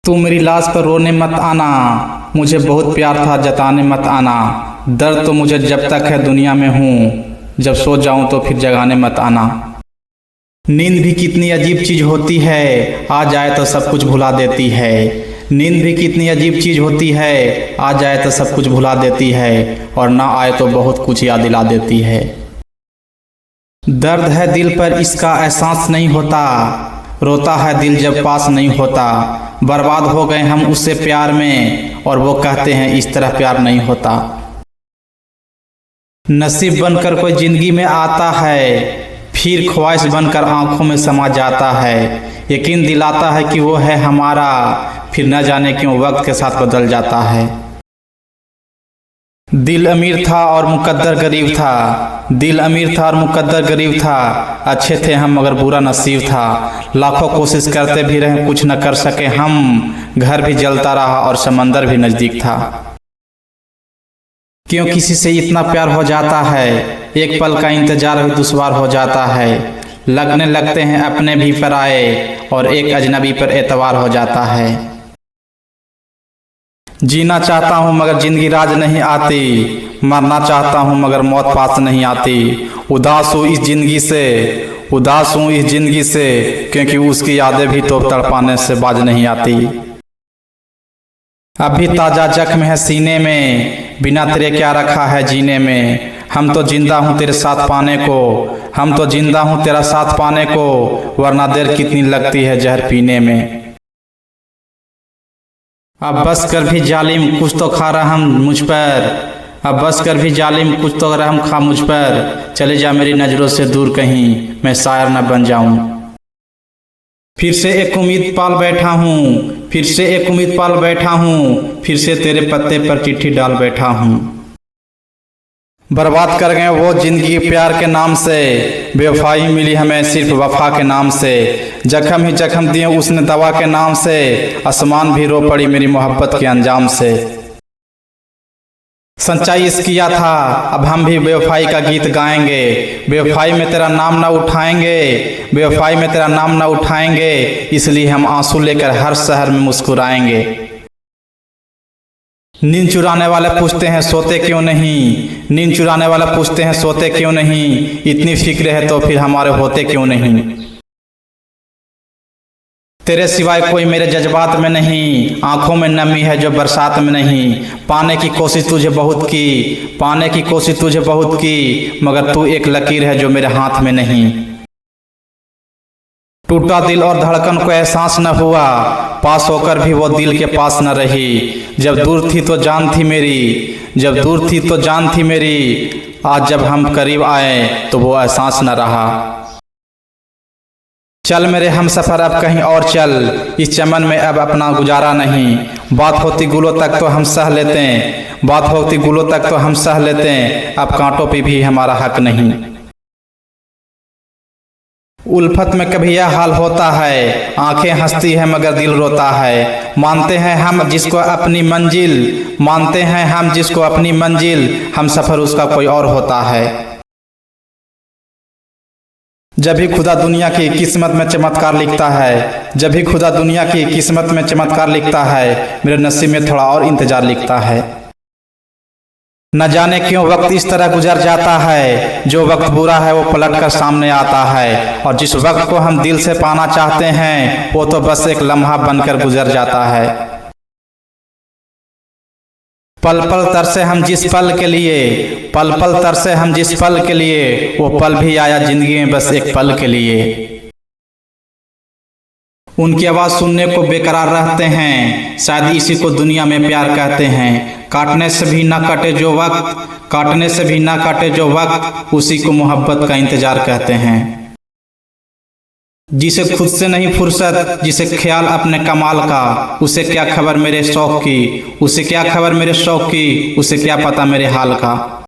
तू मेरी लाश पर रोने मत आना, मुझे बहुत प्यार था जताने मत आना। दर्द तो मुझे जब तक है दुनिया में हूँ, जब सो जाऊँ तो फिर जगाने मत आना। नींद भी कितनी अजीब चीज़ होती है, आ जाए तो सब कुछ भुला देती है। नींद भी कितनी अजीब चीज़ होती है, आ जाए तो सब कुछ भुला देती है, और ना आए तो बहुत कुछ याद दिला देती है। दर्द है दिल पर इसका एहसास नहीं होता, रोता है दिल जब पास नहीं होता। बर्बाद हो गए हम उससे प्यार में, और वो कहते हैं इस तरह प्यार नहीं होता। नसीब बनकर कोई जिंदगी में आता है, फिर ख्वाहिश बनकर आंखों में समा जाता है। यकीन दिलाता है कि वो है हमारा, फिर न जाने क्यों वक्त के साथ बदल जाता है। दिल अमीर था और मुकद्दर गरीब था, दिल अमीर था और मुकद्दर गरीब था। अच्छे थे हम मगर बुरा नसीब था, लाखों कोशिश करते भी रहे कुछ न कर सके हम। घर भी जलता रहा और समंदर भी नजदीक था। क्यों किसी से इतना प्यार हो जाता है, एक पल का इंतजार भी दुश्वार हो जाता है। लगने लगते हैं अपने भी पराए, और एक अजनबी पर एतवार हो जाता है। जीना चाहता हूँ मगर जिंदगी राज नहीं आती, मरना चाहता हूँ मगर मौत पास नहीं आती। उदास हूँ इस जिंदगी से, उदास हूँ इस जिंदगी से, क्योंकि उसकी यादें भी तो तड़पाने से बाज नहीं आती। अभी ताजा जख्म है सीने में, बिना तेरे क्या रखा है जीने में। हम तो जिंदा हूँ तेरे साथ पाने को, हम तो जिंदा हूँ तेरा साथ पाने को, वरना देर कितनी लगती है जहर पीने में। अब बस कर भी जालिम कुछ तो खा रहम मुझ पर, अब बस कर भी जालिम कुछ तो रहम खा मुझ पर। चले जा मेरी नज़रों से दूर कहीं, मैं शायर न बन जाऊं। फिर से एक उम्मीद पाल बैठा हूँ, फिर से एक उम्मीद पाल बैठा हूँ, फिर से तेरे पत्ते पर चिट्ठी डाल बैठा हूँ। बर्बाद कर गए वो जिंदगी प्यार के नाम से, बेवफाई मिली हमें सिर्फ वफा के नाम से। जख्म ही जख्म दिए उसने दवा के नाम से, आसमान भी रो पड़ी मेरी मोहब्बत के अंजाम से। सच्चाई इस किया था अब हम भी बेवफाई का गीत गाएंगे, बेवफाई में तेरा नाम ना उठाएंगे, बेवफाई में तेरा नाम ना उठाएंगे। इसलिए हम आंसू लेकर हर शहर में मुस्कुराएंगे। नींद चुराने वाले पूछते हैं सोते क्यों नहीं, नींद चुराने वाले पूछते हैं सोते क्यों नहीं। इतनी फिक्र है तो फिर हमारे होते क्यों नहीं। तेरे सिवाय कोई मेरे जज्बात में नहीं, आंखों में नमी है जो बरसात में नहीं। पाने की कोशिश तुझे बहुत की, पाने की कोशिश तुझे बहुत की, मगर तू एक लकीर है जो मेरे हाथ में नहीं। टूटा दिल और धड़कन को एहसास न हुआ, पास होकर भी वो दिल के पास न रही। जब दूर थी तो जान थी मेरी, जब दूर थी तो जान थी मेरी। आज जब हम करीब आए तो वो एहसास न रहा। चल मेरे हम सफ़र अब कहीं और चल, इस चमन में अब अपना गुजारा नहीं। बात होती गुलों तक तो हम सह लेते हैं, बात होती गुलों तक तो हम सह लेते हैं। अब कांटों पे भी हमारा हक नहीं। उल्फत में कभी यह हाल होता है, आंखें हंसती है मगर दिल रोता है। मानते हैं हम जिसको अपनी मंजिल, मानते हैं हम जिसको अपनी मंजिल, हम सफ़र उसका कोई और होता है। जब भी खुदा दुनिया की किस्मत में चमत्कार लिखता है, जब भी खुदा दुनिया की किस्मत में चमत्कार लिखता है, मेरे नसीब में थोड़ा और इंतजार लिखता है। न जाने क्यों वक्त इस तरह गुजर जाता है, जो वक्त बुरा है वो पलट कर सामने आता है, और जिस वक्त को हम दिल से पाना चाहते हैं वो तो बस एक लम्हा बनकर गुजर जाता है। पल पल तरसे हम जिस पल के लिए, पल पल तरसे हम जिस पल के लिए, वो पल भी आया जिंदगी में बस एक पल के लिए। उनकी आवाज़ सुनने को बेकरार रहते हैं, शायद इसी को दुनिया में प्यार कहते हैं। काटने से भी ना काटे जो वक्त, काटने से भी ना काटे जो वक्त, उसी को मोहब्बत का इंतजार कहते हैं। जिसे खुद से नहीं फुर्सत, जिसे ख्याल अपने कमाल का, उसे क्या खबर मेरे शौक की, उसे क्या खबर मेरे शौक की, उसे क्या पता मेरे हाल का।